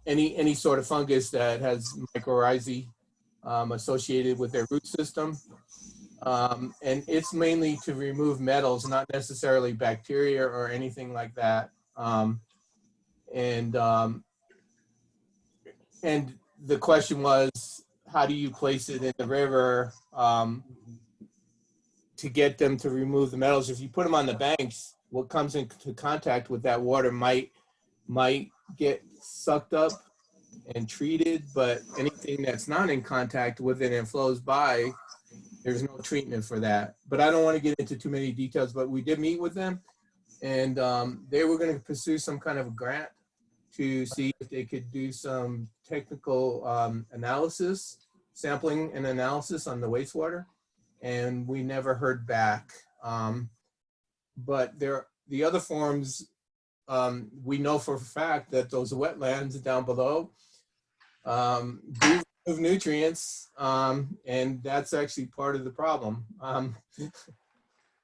Any sort of fungus that has mycorrhizae associated with their root system. And it's mainly to remove metals, not necessarily bacteria or anything like that. And the question was, how do you place it in the river to get them to remove the metals? If you put them on the banks, what comes into contact with that water might get sucked up and treated, but anything that's not in contact with it and flows by, there's no treatment for that. But I don't want to get into too many details, but we did meet with them, and they were going to pursue some kind of grant to see if they could do some technical analysis, sampling and analysis on the wastewater, and we never heard back. But the other forms, we know for a fact that those wetlands down below do remove nutrients, and that's actually part of the problem.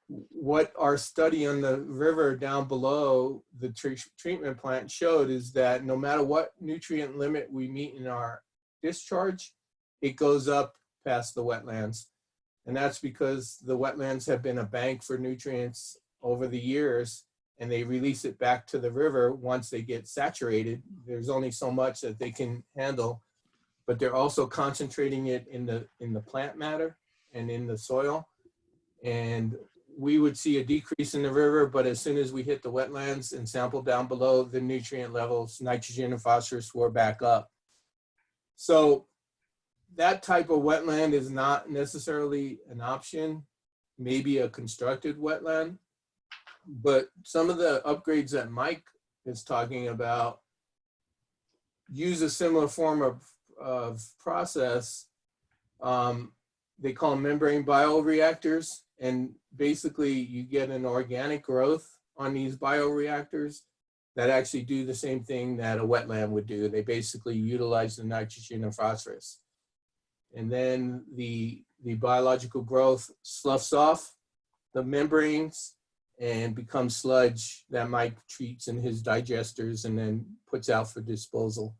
what our study on the river down below the treatment plant showed is that no matter what nutrient limit we meet in our discharge, it goes up past the wetlands. And that's because the wetlands have been a bank for nutrients over the years, and they release it back to the river once they get saturated. There's only so much that they can handle, but they're also concentrating it in the plant matter and in the soil. And we would see a decrease in the river, but as soon as we hit the wetlands and sample down below, the nutrient levels, nitrogen and phosphorus, were back up. So that type of wetland is not necessarily an option, maybe a constructed wetland, but some of the upgrades that Mike is talking about use a similar form of process. They call them membrane bioreactors. And basically you get an organic growth on these bioreactors that actually do the same thing that a wetland would do. They basically utilize the nitrogen and phosphorus. And then the biological growth sloughs off the membranes and becomes sludge that Mike treats in his digesters and then puts out for disposal.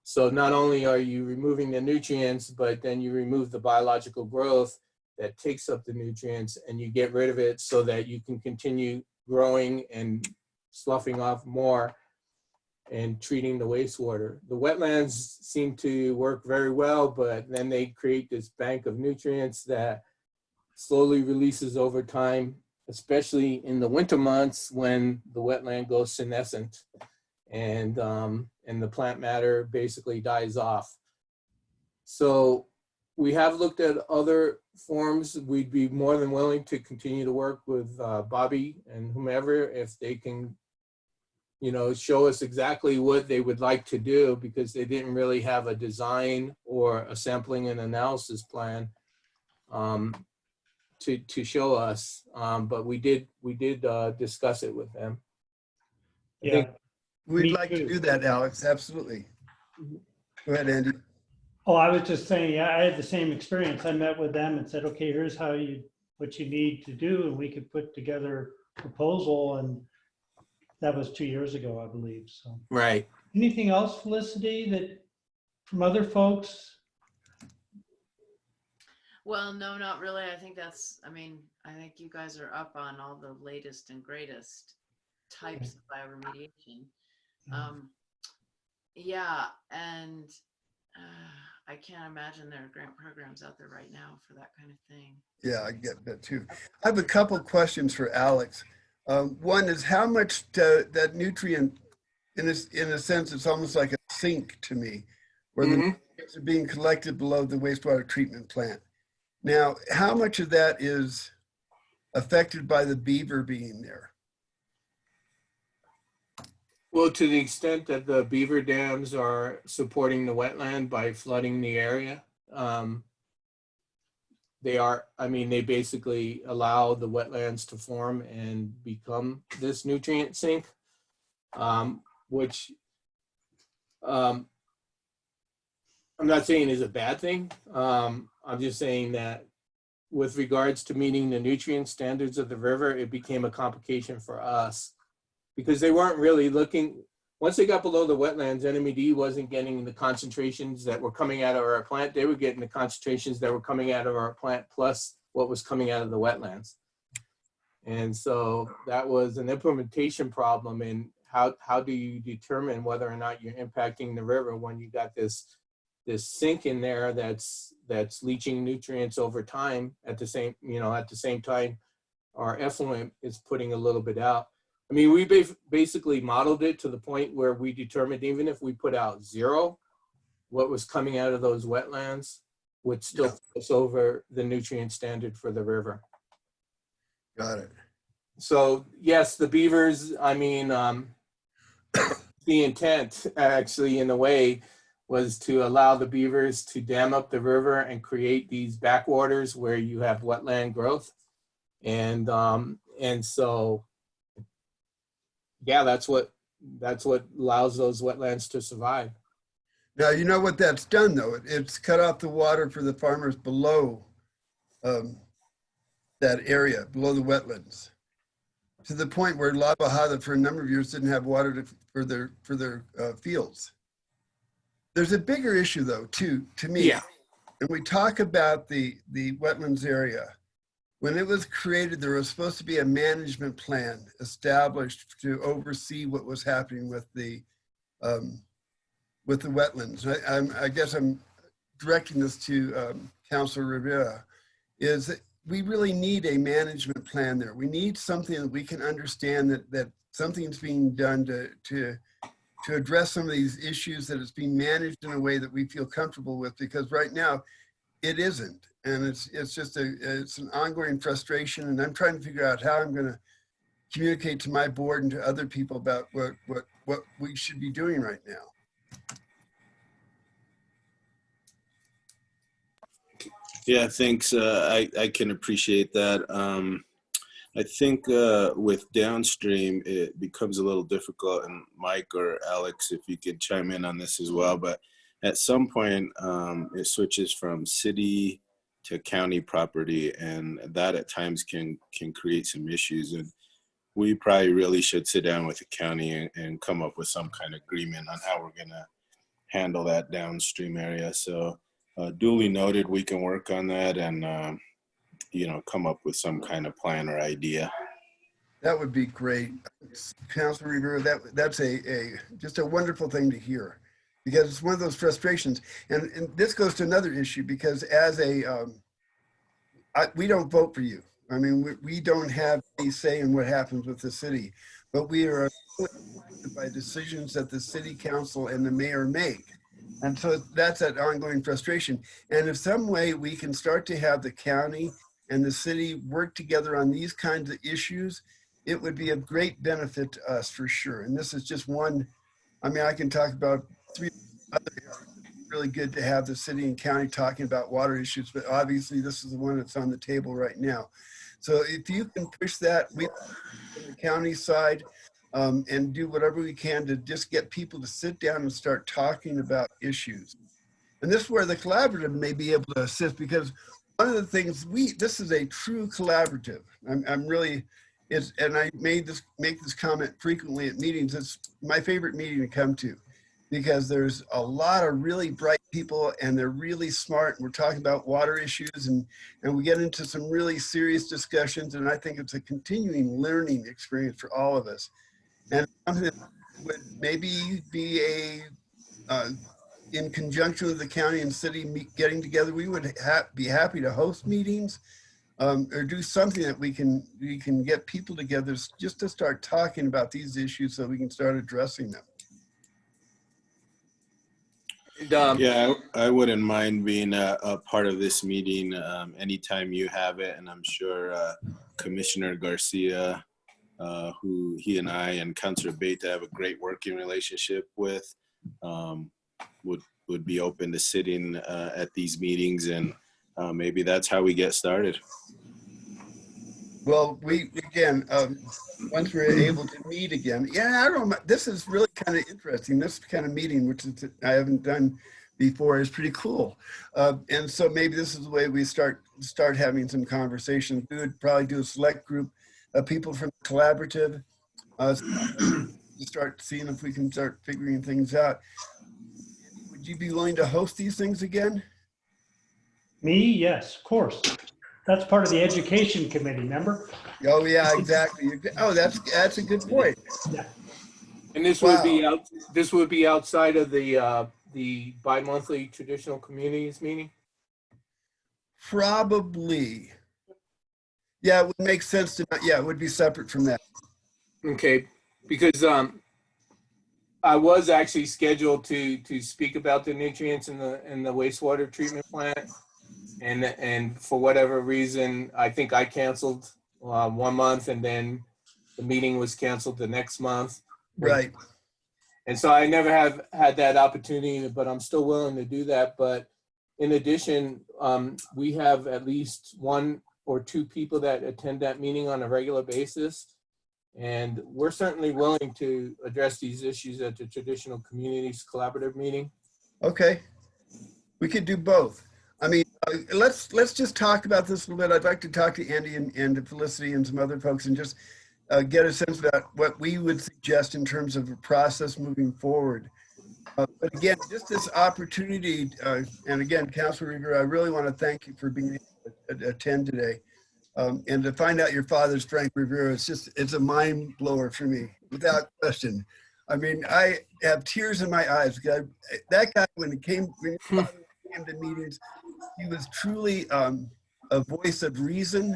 So not only are you removing the nutrients, but then you remove the biological growth that takes up the nutrients, and you get rid of it so that you can continue growing and sloughing off more and treating the wastewater. The wetlands seem to work very well, but then they create this bank of nutrients that slowly releases over time, especially in the winter months when the wetland goes senescent and the plant matter basically dies off. So we have looked at other forms. We'd be more than willing to continue to work with Bobby and whomever if they can, you know, show us exactly what they would like to do, because they didn't really have a design or a sampling and analysis plan to show us. But we did discuss it with them. I Yeah. think We'd Me like to too. do that, Alex, absolutely. Go ahead, Andy. Oh, I was just saying, yeah, I had the same experience. I met with them and said, okay, here's what you need to do, and we could put together a proposal, and that was 2 years ago, I believe, so. right. Anything else, Felicity, that from other folks? Well, no, not really. I think I think you guys are up on all the latest and greatest types of bioremediation. Yeah, and I can't imagine there are grant programs out there right now for that kind of thing. Yeah, I get that too. I have a couple of questions for Alex. One is, how much that nutrient, in a sense, it's almost like a sink to me, where the nutrients are being collected below the wastewater treatment plant. Now, how much of that is affected by the beaver being there? Well, to the extent that the beaver dams are supporting the wetland by flooding the area, they basically allow the wetlands to form and become this nutrient sink, which I'm not saying is a bad thing. I'm just saying that with regards to meeting the nutrient standards of the river, it became a complication for us, because they weren't really looking, once they got below the wetlands, NMED wasn't getting the concentrations that were coming out of our plant. They were getting the concentrations that were coming out of our plant plus what was coming out of the wetlands. And so that was an implementation problem in how do you determine whether or not you're impacting the river when you got this sink in there that's leaching nutrients over time at the same time our effluent is putting a little bit out. I mean, we basically modeled it to the point where we determined even if we put out 0, what was coming out of those wetlands would still pass over the nutrient standard for the river. Got it. So yes, the beavers, the intent actually in a way was to allow the beavers to dam up the river and create these backwaters where you have wetland growth. And so, yeah, that's what allows those wetlands to survive. Now, you know what that's done, though? It's cut off the water for the farmers below that area below the wetlands, to the point where La Bajada for a number of years didn't have water for their fields. There's a bigger issue though, too, to me. Yeah. And we talk about the wetlands area. When it was created, there was supposed to be a management plan established to oversee what was happening with the wetlands. I guess I'm directing this to Councilor Rivera, is that we really need a management plan there. We need something that we can understand that something's being done to address some of these issues, that it's being managed in a way that we feel comfortable with, because right now it isn't. And it's just it's an ongoing frustration. And I'm trying to figure out how I'm going to communicate to my board and to other people about what we should be doing right now. Yeah, thanks. I can appreciate that. I think with downstream, it becomes a little difficult, and Mike or Alex, if you could chime in on this as well, but at some point it switches from city to county property, and that at times can create some issues. And we probably really should sit down with the county and come up with some kind of agreement on how we're gonna handle that downstream area. So duly noted, we can work on that and come up with some kind of plan or idea. That would be great. Councilor Rivera, that's just a wonderful thing to hear, because it's one of those frustrations. And this goes to another issue, because as we don't vote for you. I mean, we don't have any say in what happens with the city, but we are affected by decisions that the city council and the mayor make. And so that's that ongoing frustration. And if some way we can start to have the county and the city work together on these kinds of issues, it would be of great benefit to us for sure. And this is just one. I mean, I can talk about 3 other areas. It's really good to have the city and county talking about water issues, but obviously this is the one that's on the table right now. So if you can push that, we on the county side, and do whatever we can to just get people to sit down and start talking about issues. And this is where the collaborative may be able to assist, because one of the things this is a true collaborative. I'm really, and I make this comment frequently at meetings. It's my favorite meeting to come to, because there's a lot of really bright people and they're really smart. We're talking about water issues and we get into some really serious discussions. And I think it's a continuing learning experience for all of us. And something that would maybe be in conjunction with the county and city getting together, we would be happy to host meetings or do something that we can get people together just to start talking about these issues so we can start addressing them. And, Yeah, I wouldn't mind being a part of this meeting anytime you have it. And I'm sure Commissioner Garcia, who he and I and Councilor Beta have a great working relationship with, would be open to sitting at these meetings, and maybe that's how we get started. Well, again, once we're able to meet again, yeah, I don't know, this is really kind of interesting. This kind of meeting, which I haven't done before, is pretty cool. And so maybe this is the way we start having some conversations. We would probably do a select group of people from the collaborative, to start seeing if we can start figuring things out. Would you be willing to host these things again? Me? Yes, of course. That's part of the education committee, remember? Oh yeah, exactly. Oh, that's a good point. Yeah. and this would be outside of the bi-monthly traditional communities meeting? Probably. Yeah, it would make sense to not, yeah, it would be separate from that. Okay, because I was actually scheduled to speak about the nutrients in the wastewater treatment plant, and for whatever reason, I think I canceled 1 month, and then the meeting was canceled the next month. Right. And so I never have had that opportunity, but I'm still willing to do that. But in addition, we have at least 1 or 2 people that attend that meeting on a regular basis. And we're certainly willing to address these issues at the traditional communities collaborative meeting. Okay. We could do both. I mean, let's just talk about this a little bit. I'd like to talk to Andy and to Felicity and some other folks and just get a sense about what we would suggest in terms of a process moving forward. But again, just this opportunity, and again, Councilor Rivera, I really want to thank you for being able to attend today. And to find out your father's Frank Rivera, it's a mind blower for me, without question. I mean, I have tears in my eyes. That guy, when your father came to meetings, he was truly a voice of reason,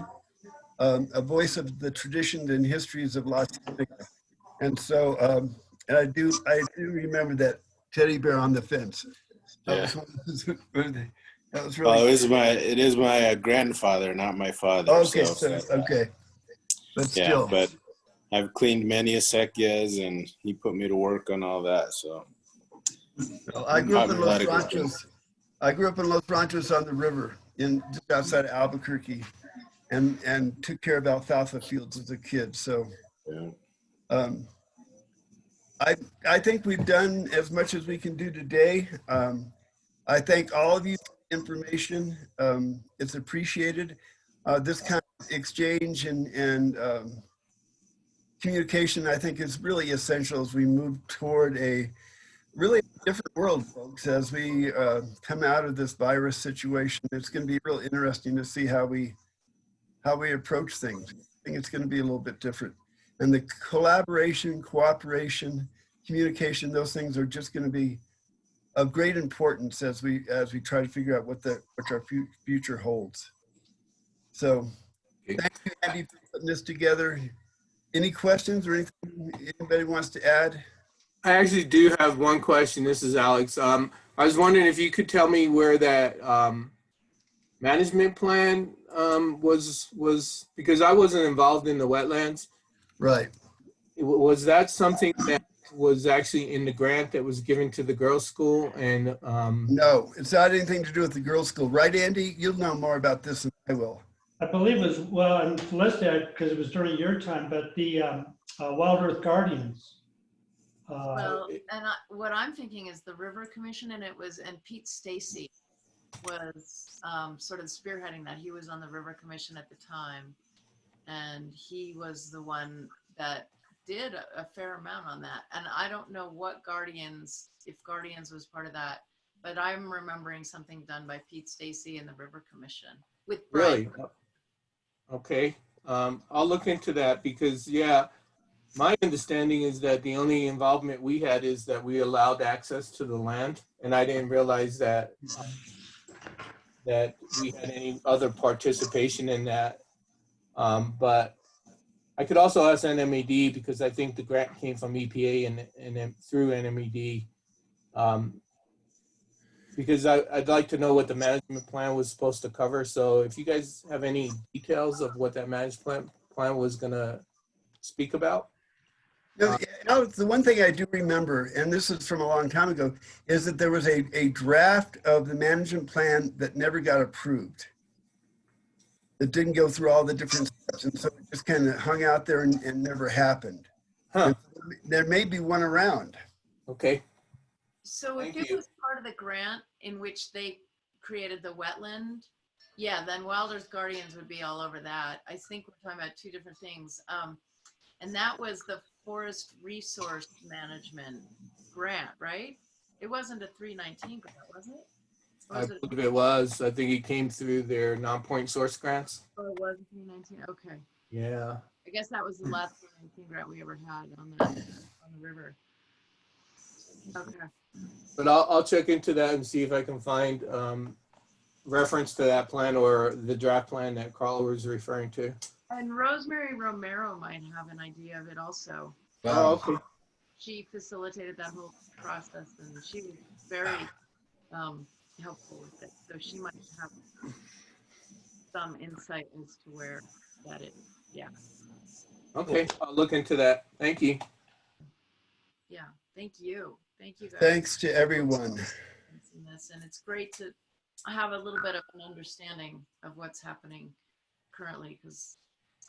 a voice of the traditions and histories of La Cienega. And so, and I do remember that teddy bear on the fence. That was really. Well, it is my grandfather, not my father. Okay, okay. But still. Yeah, but I've cleaned many acequias, and he put me to work on all that. So well, I grew up in Los Ranchos. I grew up in Los Ranchos on the river, just outside of Albuquerque, and took care of alfalfa fields as a kid. So, yeah. I think we've done as much as we can do today. I thank all of you for the information. It's appreciated. This kind of exchange and communication, I think, is really essential as we move toward a really different world, folks, as we come out of this virus situation. It's going to be real interesting to see how we approach things. I think it's going to be a little bit different. And the collaboration, cooperation, communication, those things are just going to be of great importance as we try to figure out what our future holds. So thank you, Andy, for putting this together. Any questions or anything anybody wants to add? I actually do have one question. This is Alex. I was wondering if you could tell me where that management plan was, because I wasn't involved in the wetlands. Right. Was that something that was actually in the grant that was given to the girls' school? And no, it's not anything to do with the girls' school, right, Andy? You'll know more about this than I will. I believe it was, well, and Felicity, because it was during your time, but the Wild Earth Guardians. Well, and what I'm thinking is the River Commission, and Pete Stacy was sort of spearheading that. He was on the River Commission at the time, and he was the one that did a fair amount on that. And I don't know what if Guardians was part of that, but I'm remembering something done by Pete Stacy and the River Commission with Brian. really? Okay. I'll look into that because, yeah, my understanding is that the only involvement we had is that we allowed access to the land, and I didn't realize that we had any other participation in that. But I could also ask NMED because I think the grant came from EPA and through NMED. Because I'd like to know what the management plan was supposed to cover. So if you guys have any details of what that management plan was gonna speak about. Alex, the one thing I do remember, and this is from a long time ago, is that there was a draft of the management plan that never got approved. It didn't go through all the different steps, and so it just kind of hung out there and never happened. Huh. There may be one around. Okay. So if it was part of the grant in which they created the wetland, yeah, then Wild Earth Guardians would be all over that. I think we're talking about two different things. And that was the Forest Resource Management grant, right? It wasn't a 319 grant, was it? I believe it was. I think it came through their non-point source grants. Oh, it was a 319. Okay. Yeah. I guess that was the last 319 grant we ever had on the river. Okay. But I'll check into that and see if I can find reference to that plan or the draft plan that Carl was referring to. And Rosemary Romero might have an idea of it also. Oh, okay. She facilitated that whole process, and she was very helpful with it. So she might have some insight as to where that is. Yeah. Okay, I'll look into that. Thank you. Yeah. Thank you. Thank you guys. Thanks to everyone. And it's great to have a little bit of an understanding of what's happening currently, because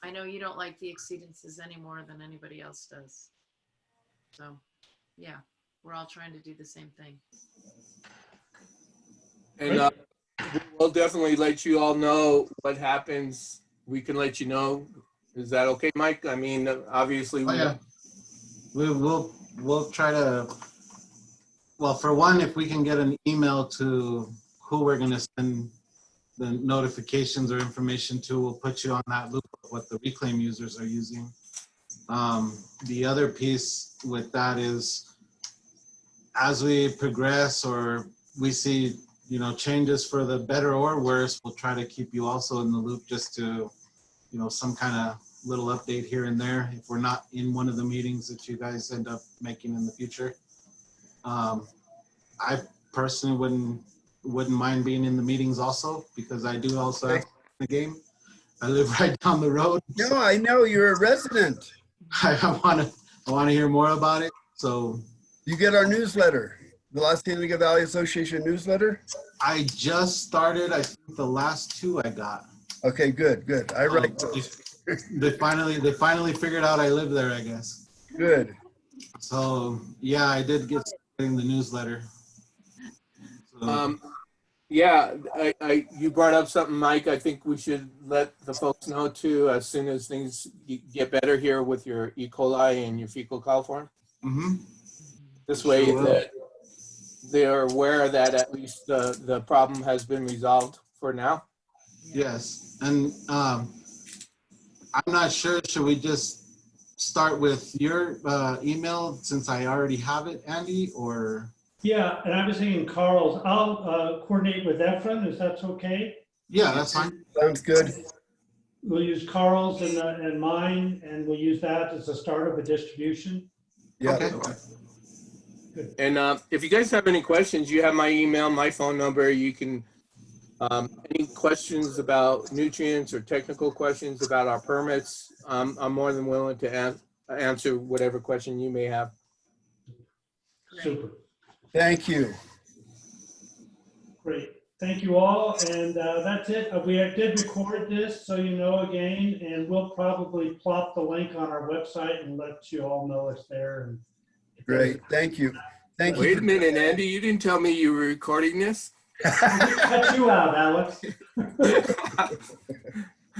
I know you don't like the exceedances any more than anybody else does. So, yeah, we're all trying to do the same thing. And we'll definitely let you all know what happens. We can let you know. Is that okay, Mike? I mean, obviously. Oh, yeah. We'll try to, well, for one, if we can get an email to who we're gonna send the notifications or information to, we'll put you on that loop of what the reclaim users are using. The other piece with that is, as we progress or we see, you know, changes for the better or worse, we'll try to keep you also in the loop just to, you know, some kind of little update here and there if we're not in one of the meetings that you guys end up making in the future. I personally wouldn't mind being in the meetings also, because I do also have the game. I live right down the road. No, I know you're a resident. I want to hear more about it. So You get our newsletter, the Los Angeles Valley Association newsletter. I just started. I think the last two I got. Okay, good, good. I write those. They finally figured out I live there, I guess. Good. So yeah, I did get started in the newsletter. So, Yeah, you brought up something, Mike. I think we should let the folks know too, as soon as things get better here with your E. coli and your fecal coliform. This way Sure will. that they're aware that at least the problem has been resolved for now. yes, and I'm not sure. Should we just start with your email since I already have it, Andy, or? Yeah, and I was thinking Carl's, I'll coordinate with Efren, if that's okay. Yeah, that's fine. Sounds good. We'll use Carl's and mine, and we'll use that as the start of a distribution. Yeah. Okay. And if you guys have any questions, you have my email, my phone number. You can, any questions about nutrients or technical questions about our permits, I'm more than willing to answer whatever question you may have. Super. Thank you. Great. Thank you all. And that's it. We did record this, so you know again, and we'll probably plop the link on our website and let you all know it's there. And Great. Thank you. Thank you. Wait a minute, Andy, you didn't tell me you were recording this? cut you out, Alex.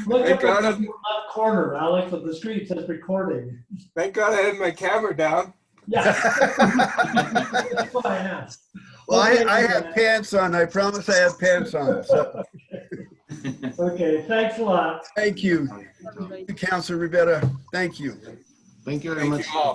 Look Thank up God in the left corner, Alex, of the screen. It says recording. Thank God I had my camera down. Yeah. That's why I asked. Well, Okay, I have pants on. I promise I have pants on. So Okay, thanks a lot. thank you, Councilor Rivera. Thank you. Thank you very Thank much. you all.